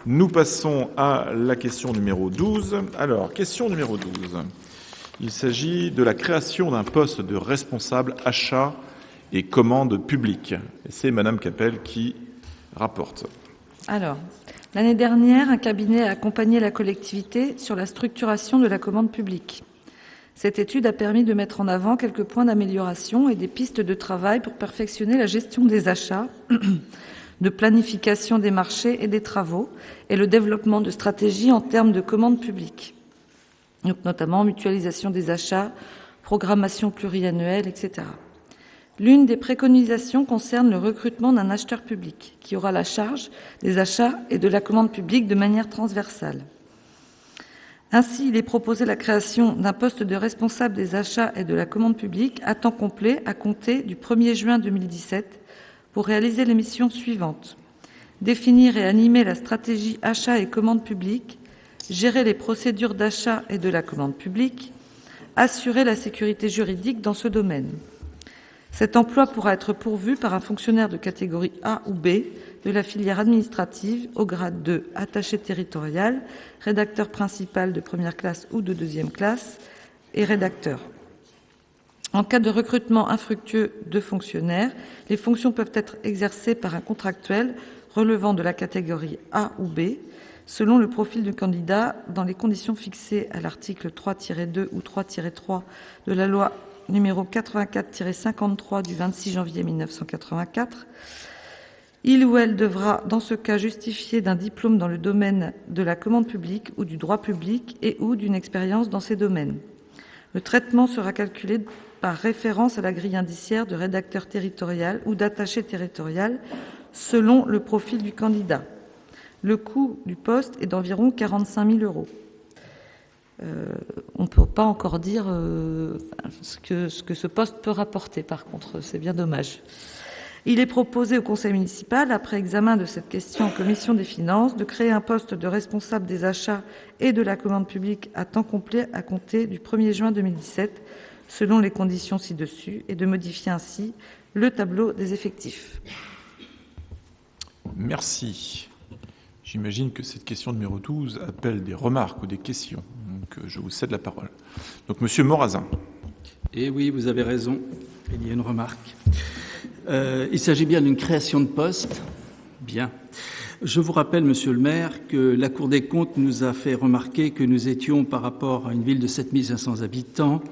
Nous passons à la question numéro 12. Alors, question numéro 12. Il s'agit de la création d'un poste de responsable achat et commande publique. C'est Madame Capel qui rapporte. Alors, l'année dernière, un cabinet a accompagné la collectivité sur la structuration de la commande publique. Cette étude a permis de mettre en avant quelques points d'amélioration et des pistes de travail pour perfectionner la gestion des achats, de planification des marchés et des travaux, et le développement de stratégies en termes de commande publique. Donc, notamment mutualisation des achats, programmation pluriannuelle, etc. L'une des préconisations concerne le recrutement d'un acheteur public qui aura la charge des achats et de la commande publique de manière transversale. Ainsi, il est proposé la création d'un poste de responsable des achats et de la commande publique à temps complet à compter du 1er juin 2017 pour réaliser les missions suivantes. Définir et animer la stratégie achat et commande publique, gérer les procédures d'achat et de la commande publique, assurer la sécurité juridique dans ce domaine. Cet emploi pourra être pourvu par un fonctionnaire de catégorie A ou B de la filière administrative au grade de attaché territorial, rédacteur principal de première classe ou de deuxième classe et rédacteur. En cas de recrutement infructueux de fonctionnaires, les fonctions peuvent être exercées par un contractuel relevant de la catégorie A ou B, selon le profil du candidat, dans les conditions fixées à l'article 3-2 ou 3-3 de la loi numéro 84-53 du 26 janvier 1984. Il ou elle devra, dans ce cas, justifier d'un diplôme dans le domaine de la commande publique ou du droit public et ou d'une expérience dans ces domaines. Le traitement sera calculé par référence à la grille indiciaire de rédacteur territorial ou d'attaché territorial selon le profil du candidat. Le coût du poste est d'environ 45 000 €. On ne peut pas encore dire ce que ce poste peut rapporter, par contre, c'est bien dommage. Il est proposé au Conseil municipal, après examen de cette question en commission des finances, de créer un poste de responsable des achats et de la commande publique à temps complet à compter du 1er juin 2017, selon les conditions ci-dessus, et de modifier ainsi le tableau des effectifs. Merci. J'imagine que cette question numéro 12 appelle des remarques ou des questions. Donc, je vous cède la parole. Donc, Monsieur Morazin. Eh oui, vous avez raison. Il y a une remarque. Il s'agit bien d'une création de poste. Bien. Je vous rappelle, Monsieur le maire, que la Cour des comptes nous a fait remarquer que nous étions, par rapport à une ville de 7 500 habitants,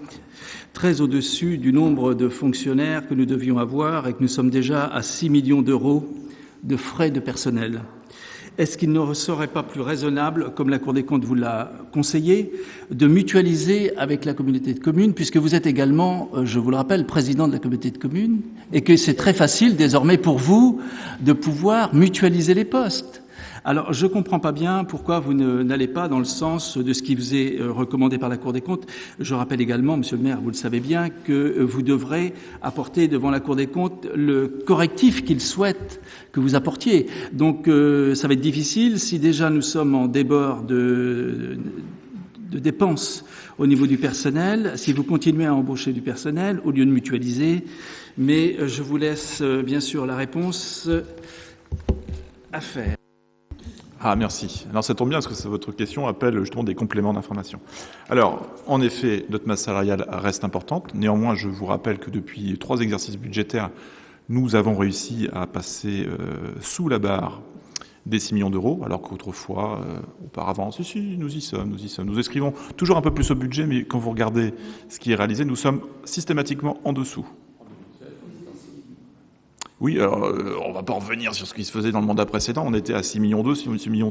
très au-dessus du nombre de fonctionnaires que nous devions avoir et que nous sommes déjà à 6 millions d'euros de frais de personnel. Est-ce qu'il ne serait pas plus raisonnable, comme la Cour des comptes vous l'a conseillé, de mutualiser avec la communauté de communes, puisque vous êtes également, je vous le rappelle, président de la communauté de communes, et que c'est très facile désormais pour vous de pouvoir mutualiser les postes. Alors, je ne comprends pas bien pourquoi vous n'allez pas dans le sens de ce qui vous est recommandé par la Cour des comptes. Je rappelle également, Monsieur le maire, vous le savez bien, que vous devrez apporter devant la Cour des comptes le correctif qu'il souhaite que vous apportiez. Donc, ça va être difficile si déjà nous sommes en débord de dépenses au niveau du personnel, si vous continuez à embaucher du personnel au lieu de mutualiser. Mais je vous laisse bien sûr la réponse à faire. Ah, merci. Alors, ça tombe bien parce que votre question appelle justement des compléments d'information. Alors, en effet, notre masse salariale reste importante. Néanmoins, je vous rappelle que depuis 3 exercices budgétaires, nous avons réussi à passer sous la barre des 6 millions d'euros, alors qu'autrefois, auparavant, nous y sommes. Nous inscrivons toujours un peu plus au budget, mais quand vous regardez ce qui est réalisé, nous sommes systématiquement en dessous. Oui, alors, on ne va pas revenir sur ce qui se faisait dans le mandat précédent. On était à 6,2 millions, 6,3 millions.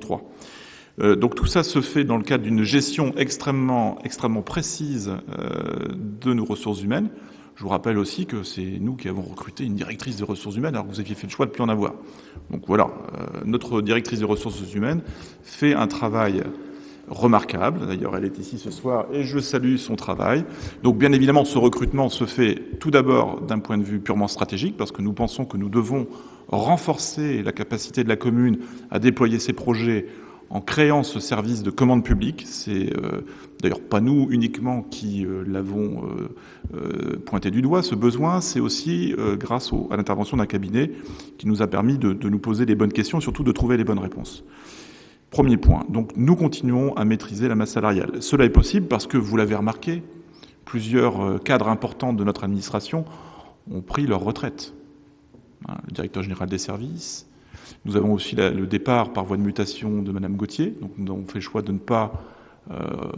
Donc tout ça se fait dans le cadre d'une gestion extrêmement précise de nos ressources humaines. Je vous rappelle aussi que c'est nous qui avons recruté une directrice des ressources humaines alors que vous aviez fait le choix de ne plus en avoir. Donc voilà, notre directrice des ressources humaines fait un travail remarquable. D'ailleurs, elle est ici ce soir et je salue son travail. Donc, bien évidemment, ce recrutement se fait tout d'abord d'un point de vue purement stratégique parce que nous pensons que nous devons renforcer la capacité de la commune à déployer ses projets en créant ce service de commande publique. C'est d'ailleurs pas nous uniquement qui l'avons pointé du doigt, ce besoin. C'est aussi grâce à l'intervention d'un cabinet qui nous a permis de nous poser les bonnes questions et surtout de trouver les bonnes réponses. Premier point. Donc, nous continuons à maîtriser la masse salariale. Cela est possible parce que, vous l'avez remarqué, plusieurs cadres importants de notre administration ont pris leur retraite. Le directeur général des services. Nous avons aussi le départ par voie de mutation de Madame Gauthier. Donc, nous avons fait le choix de ne pas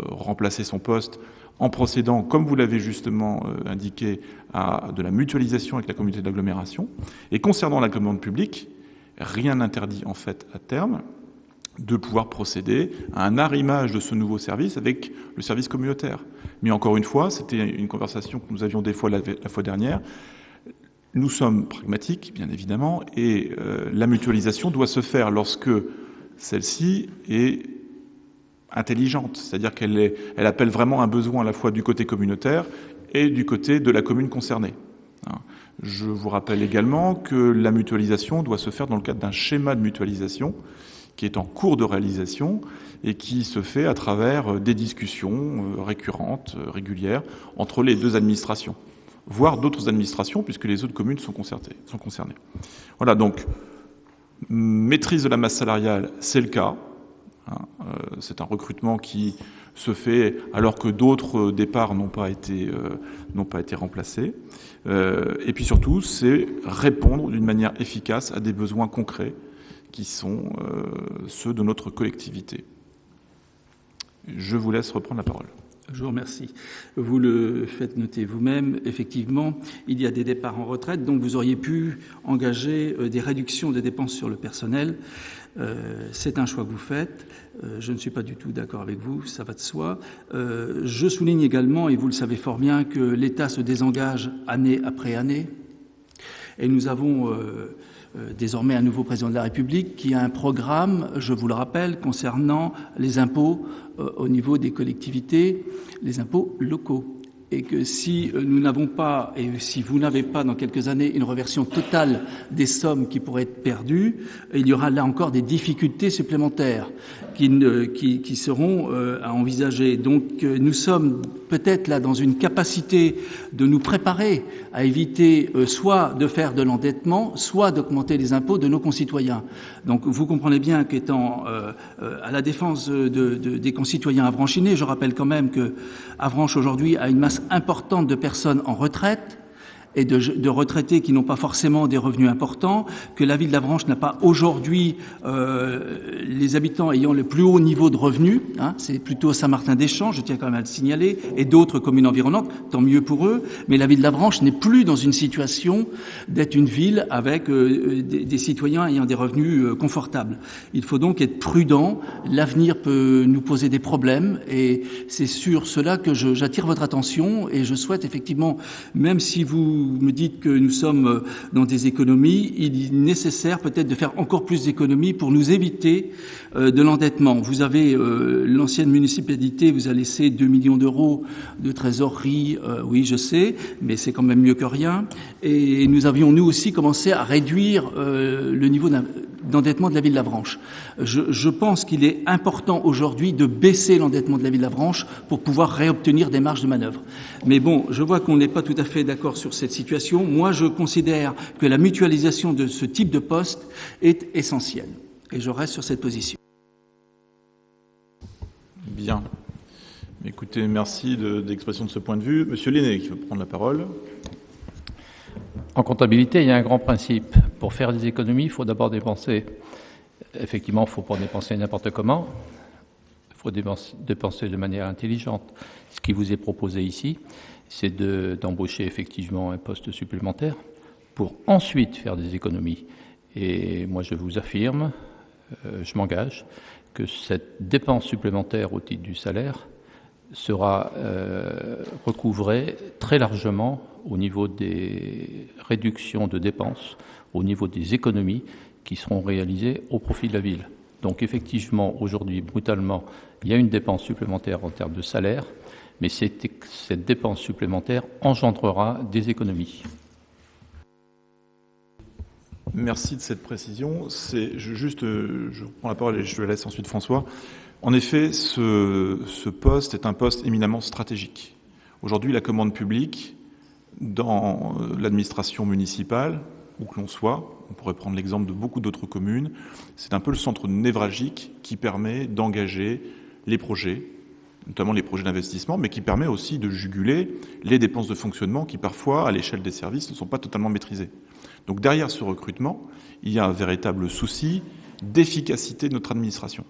remplacer son poste en procédant, comme vous l'avez justement indiqué, à de la mutualisation avec la communauté d'agglomération. Et concernant la commande publique, rien n'interdit en fait à terme de pouvoir procéder à un arrimage de ce nouveau service avec le service communautaire. Mais encore une fois, c'était une conversation que nous avions des fois la fois dernière. Nous sommes pragmatiques, bien évidemment, et la mutualisation doit se faire lorsque celle-ci est intelligente, c'est-à-dire qu'elle appelle vraiment un besoin à la fois du côté communautaire et du côté de la commune concernée. Je vous rappelle également que la mutualisation doit se faire dans le cadre d'un schéma de mutualisation qui est en cours de réalisation et qui se fait à travers des discussions récurrentes, régulières, entre les deux administrations, voire d'autres administrations, puisque les autres communes sont concernées. Voilà, donc, maîtrise de la masse salariale, c'est le cas. C'est un recrutement qui se fait alors que d'autres départs n'ont pas été remplacés. Et puis surtout, c'est répondre d'une manière efficace à des besoins concrets qui sont ceux de notre collectivité. Je vous laisse reprendre la parole. Je vous remercie. Vous le faites noter vous-même. Effectivement, il y a des départs en retraite, donc vous auriez pu engager des réductions de dépenses sur le personnel. C'est un choix que vous faites. Je ne suis pas du tout d'accord avec vous, ça va de soi. Je souligne également, et vous le savez fort bien, que l'État se désengage année après année. Et nous avons désormais un nouveau président de la République qui a un programme, je vous le rappelle, concernant les impôts au niveau des collectivités, les impôts locaux. Et que si nous n'avons pas, et si vous n'avez pas dans quelques années une reversion totale des sommes qui pourraient être perdues, il y aura là encore des difficultés supplémentaires qui seront à envisager. Donc nous sommes peut-être là dans une capacité de nous préparer à éviter soit de faire de l'endettement, soit d'augmenter les impôts de nos concitoyens. Donc vous comprenez bien qu'étant à la défense des concitoyens avranchinés, je rappelle quand même que Avranches aujourd'hui a une masse importante de personnes en retraite et de retraités qui n'ont pas forcément des revenus importants, que la ville d'Avranches n'a pas aujourd'hui les habitants ayant le plus haut niveau de revenus, c'est plutôt Saint-Martin-des-Champs, je tiens quand même à le signaler, et d'autres communes environnantes, tant mieux pour eux, mais la ville d'Avranches n'est plus dans une situation d'être une ville avec des citoyens ayant des revenus confortables. Il faut donc être prudent, l'avenir peut nous poser des problèmes, et c'est sur cela que j'attire votre attention, et je souhaite effectivement, même si vous me dites que nous sommes dans des économies, il est nécessaire peut-être de faire encore plus d'économies pour nous éviter de l'endettement. Vous avez, l'ancienne municipalité vous a laissé 2 millions d'euros de trésorerie, oui je sais, mais c'est quand même mieux que rien. Et nous avions nous aussi commencé à réduire le niveau d'endettement de la ville d'Avranches. Je pense qu'il est important aujourd'hui de baisser l'endettement de la ville d'Avranches pour pouvoir réobtenir des marges de manœuvre. Mais bon, je vois qu'on n'est pas tout à fait d'accord sur cette situation. Moi, je considère que la mutualisation de ce type de poste est essentielle. Et je reste sur cette position. Bien. Écoutez, merci de l'expression de ce point de vue. Monsieur Lenné, qui veut prendre la parole. En comptabilité, il y a un grand principe. Pour faire des économies, il faut d'abord dépenser. Effectivement, il ne faut pas dépenser n'importe comment. Il faut dépenser de manière intelligente. Ce qui vous est proposé ici, c'est d'embaucher effectivement un poste supplémentaire pour ensuite faire des économies. Et moi, je vous affirme, je m'engage, que cette dépense supplémentaire au titre du salaire sera recouvrée très largement au niveau des réductions de dépenses, au niveau des économies qui seront réalisées au profit de la ville. Donc effectivement, aujourd'hui, brutalement, il y a une dépense supplémentaire en termes de salaire, mais cette dépense supplémentaire engendrera des économies. Merci de cette précision. Je prends la parole et je laisse ensuite François. En effet, ce poste est un poste éminemment stratégique. Aujourd'hui, la commande publique, dans l'administration municipale, où que l'on soit, on pourrait prendre l'exemple de beaucoup d'autres communes, c'est un peu le centre névralgique qui permet d'engager les projets, notamment les projets d'investissement, mais qui permet aussi de juguler les dépenses de fonctionnement qui parfois, à l'échelle des services, ne sont pas totalement maîtrisées. Donc derrière ce recrutement, il y a un véritable souci d'efficacité de notre administration,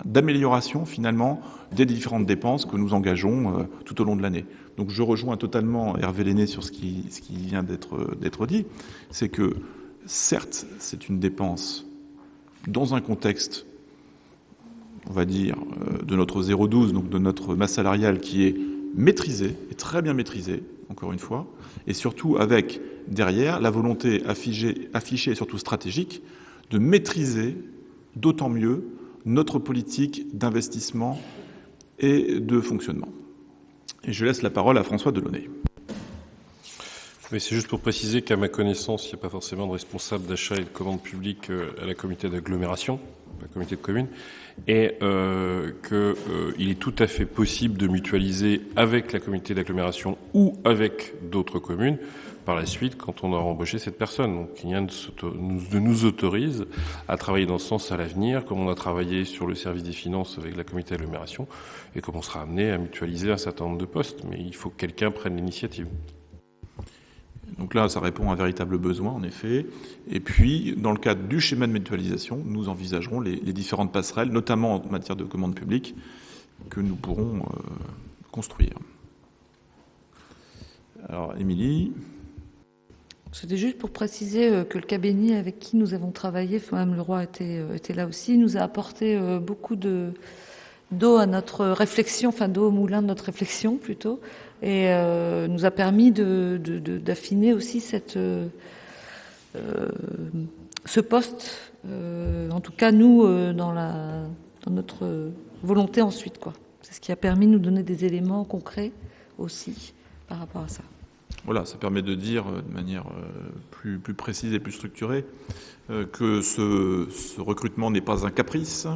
d'amélioration finalement des différentes dépenses que nous engageons tout au long de l'année. Donc je rejoins totalement Hervé Lenné sur ce qui vient d'être dit, c'est que certes c'est une dépense dans un contexte, on va dire, de notre 0,12, donc de notre masse salariale qui est maîtrisée, et très bien maîtrisée, encore une fois, et surtout avec derrière la volonté affichée et surtout stratégique de maîtriser d'autant mieux notre politique d'investissement et de fonctionnement. Et je laisse la parole à François Delaunay. Oui, c'est juste pour préciser qu'à ma connaissance, il n'y a pas forcément de responsable d'achat et de commande publique à la communauté d'agglomération, la communauté de communes, et qu'il est tout à fait possible de mutualiser avec la communauté d'agglomération ou avec d'autres communes par la suite quand on aura embauché cette personne. Donc rien ne nous autorise à travailler dans ce sens à l'avenir, comme on a travaillé sur le service des finances avec la communauté d'agglomération, et comme on sera amené à mutualiser un certain nombre de postes. Mais il faut que quelqu'un prenne l'initiative. Donc là, ça répond à un véritable besoin, en effet. Et puis, dans le cadre du schéma de mutualisation, nous envisagerons les différentes passerelles, notamment en matière de commande publique, que nous pourrons construire. Alors, Émilie. C'était juste pour préciser que le cabinet avec qui nous avons travaillé, Mme Leroy était là aussi, nous a apporté beaucoup d'eau à notre réflexion, enfin d'eau au moulin de notre réflexion plutôt, et nous a permis d'affiner aussi ce poste, en tout cas nous, dans notre volonté ensuite, quoi. C'est ce qui a permis de nous donner des éléments concrets aussi par rapport à ça. Voilà, ça permet de dire de manière plus précise et plus structurée que ce recrutement n'est pas un caprice,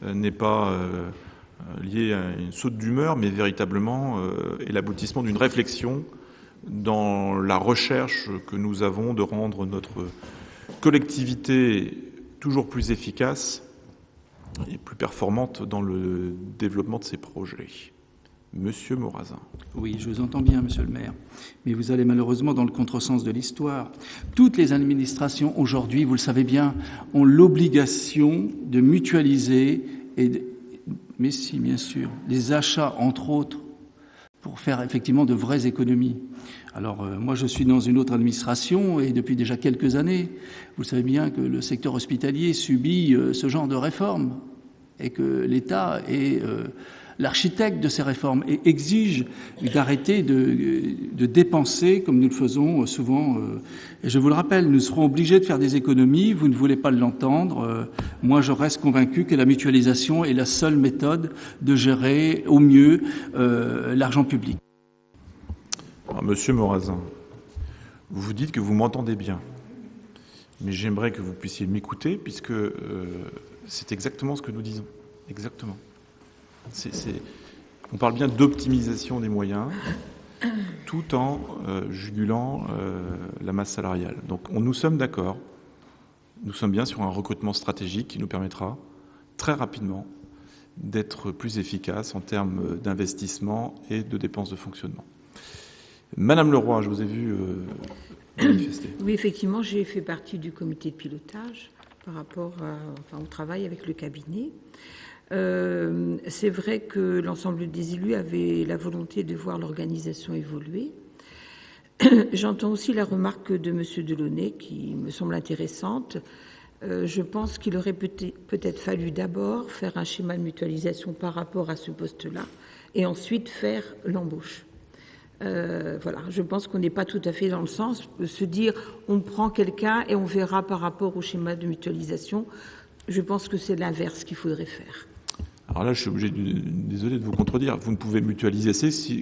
n'est pas lié à une saute d'humeur, mais véritablement est l'aboutissement d'une réflexion dans la recherche que nous avons de rendre notre collectivité toujours plus efficace et plus performante dans le développement de ses projets. Monsieur Morazin. Oui, je vous entends bien, monsieur le maire, mais vous allez malheureusement dans le contresens de l'histoire. Toutes les administrations aujourd'hui, vous le savez bien, ont l'obligation de mutualiser mais si, bien sûr, les achats, entre autres, pour faire effectivement de vraies économies. Alors, moi, je suis dans une autre administration et depuis déjà quelques années, vous savez bien que le secteur hospitalier subit ce genre de réformes et que l'État est l'architecte de ces réformes et exige d'arrêter de dépenser comme nous le faisons souvent. Et je vous le rappelle, nous serons obligés de faire des économies. Vous ne voulez pas l'entendre. Moi, je reste convaincu que la mutualisation est la seule méthode de gérer au mieux l'argent public. Alors, Monsieur Morazin, vous vous dites que vous m'entendez bien. Mais j'aimerais que vous puissiez m'écouter puisque c'est exactement ce que nous disons. Exactement. On parle bien d'optimisation des moyens tout en jugulant la masse salariale. Donc nous sommes d'accord, nous sommes bien sur un recrutement stratégique qui nous permettra très rapidement d'être plus efficace en termes d'investissement et de dépenses de fonctionnement. Madame Leroy, je vous ai vu manifester. Oui, effectivement, j'ai fait partie du comité de pilotage par rapport au travail avec le cabinet. C'est vrai que l'ensemble des élus avaient la volonté de voir l'organisation évoluer. J'entends aussi la remarque de M. Delaunay qui me semble intéressante. Je pense qu'il aurait peut-être fallu d'abord faire un schéma de mutualisation par rapport à ce poste-là et ensuite faire l'embauche. Voilà, je pense qu'on n'est pas tout à fait dans le sens de se dire on prend quelqu'un et on verra par rapport au schéma de mutualisation. Je pense que c'est l'inverse qu'il faudrait faire. Alors là, je suis obligé, désolé de vous contredire. Vous ne pouvez mutualiser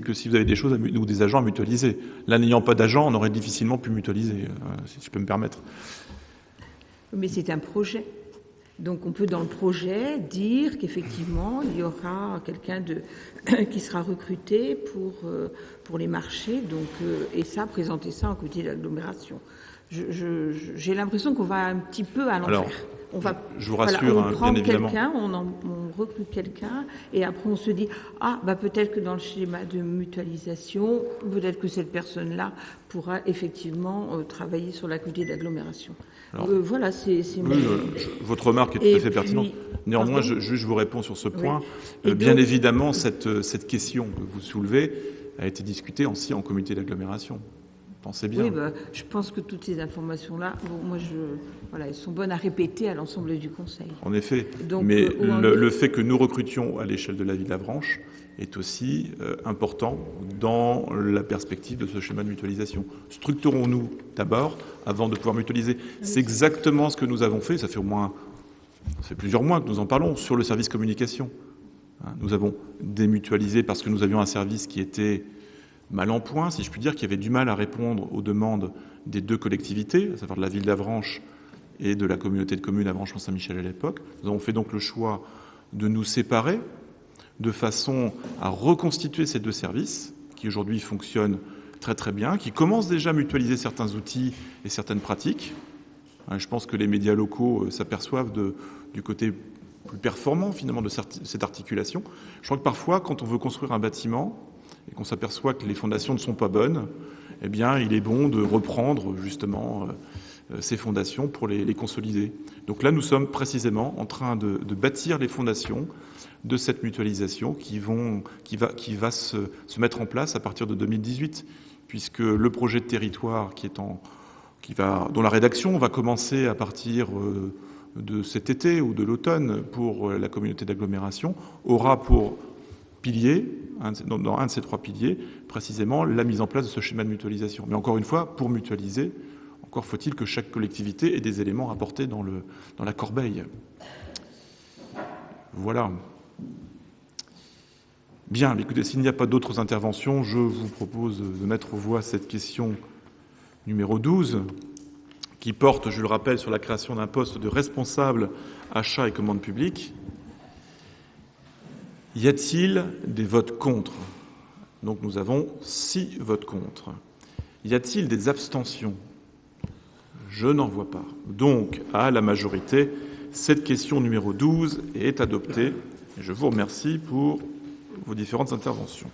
que si vous avez des choses ou des agents à mutualiser. Là, n'ayant pas d'agents, on aurait difficilement pu mutualiser, si je peux me permettre. Mais c'est un projet. Donc on peut dans le projet dire qu'effectivement, il y aura quelqu'un qui sera recruté pour les marchés, donc, et ça, présenter ça en comité d'agglomération. j'ai l'impression qu'on va un petit peu à l'envers. Alors, je vous rassure, voilà, on prend bien évidemment. quelqu'un, on recrute quelqu'un, et après on se dit peut-être que dans le schéma de mutualisation, peut-être que cette personne-là pourra effectivement travailler sur la communauté d'agglomération. Voilà, c'est votre remarque est tout à fait pertinente. Néanmoins, je vous réponds sur ce point. Oui. Bien évidemment, cette question que vous soulevez a été discutée aussi en comité d'agglomération. Pensez bien. Oui, je pense que toutes ces informations-là, elles sont bonnes à répéter à l'ensemble du Conseil. En effet. Donc, mais le fait que nous recrutions à l'échelle de la ville d'Avranches est aussi important dans la perspective de ce schéma de mutualisation. Structurons-nous d'abord avant de pouvoir mutualiser. C'est exactement ce que nous avons fait. Ça fait plusieurs mois que nous en parlons sur le service communication. Nous avons démutualisé parce que nous avions un service qui était mal en point, si je puis dire, qui avait du mal à répondre aux demandes des deux collectivités, à savoir de la ville d'Avranches et de la communauté de communes Avranches-Mont-Saint-Michel à l'époque. Nous avons fait donc le choix de nous séparer de façon à reconstituer ces deux services qui aujourd'hui fonctionnent très très bien, qui commencent déjà à mutualiser certains outils et certaines pratiques. Je pense que les médias locaux s'aperçoivent du côté plus performant finalement de cette articulation. Je crois que parfois, quand on veut construire un bâtiment et qu'on s'aperçoit que les fondations ne sont pas bonnes, eh bien, il est bon de reprendre justement ces fondations pour les consolider. Donc là, nous sommes précisément en train de bâtir les fondations de cette mutualisation qui va se mettre en place à partir de 2018, puisque le projet de territoire dont la rédaction va commencer à partir de cet été ou de l'automne pour la communauté d'agglomération aura pour pilier, dans un de ces trois piliers, précisément la mise en place de ce schéma de mutualisation. Mais encore une fois, pour mutualiser, encore faut-il que chaque collectivité ait des éléments apportés dans la corbeille. Voilà. Bien, écoutez, s'il n'y a pas d'autres interventions, je vous propose de mettre aux voix cette question numéro 12, qui porte, je le rappelle, sur la création d'un poste de responsable achat et commande publique. Y a-t-il des votes contre ? Donc nous avons 6 votes contre. Y a-t-il des abstentions ? Je n'en vois pas. Donc, à la majorité, cette question numéro 12 est adoptée. Je vous remercie pour vos différentes interventions.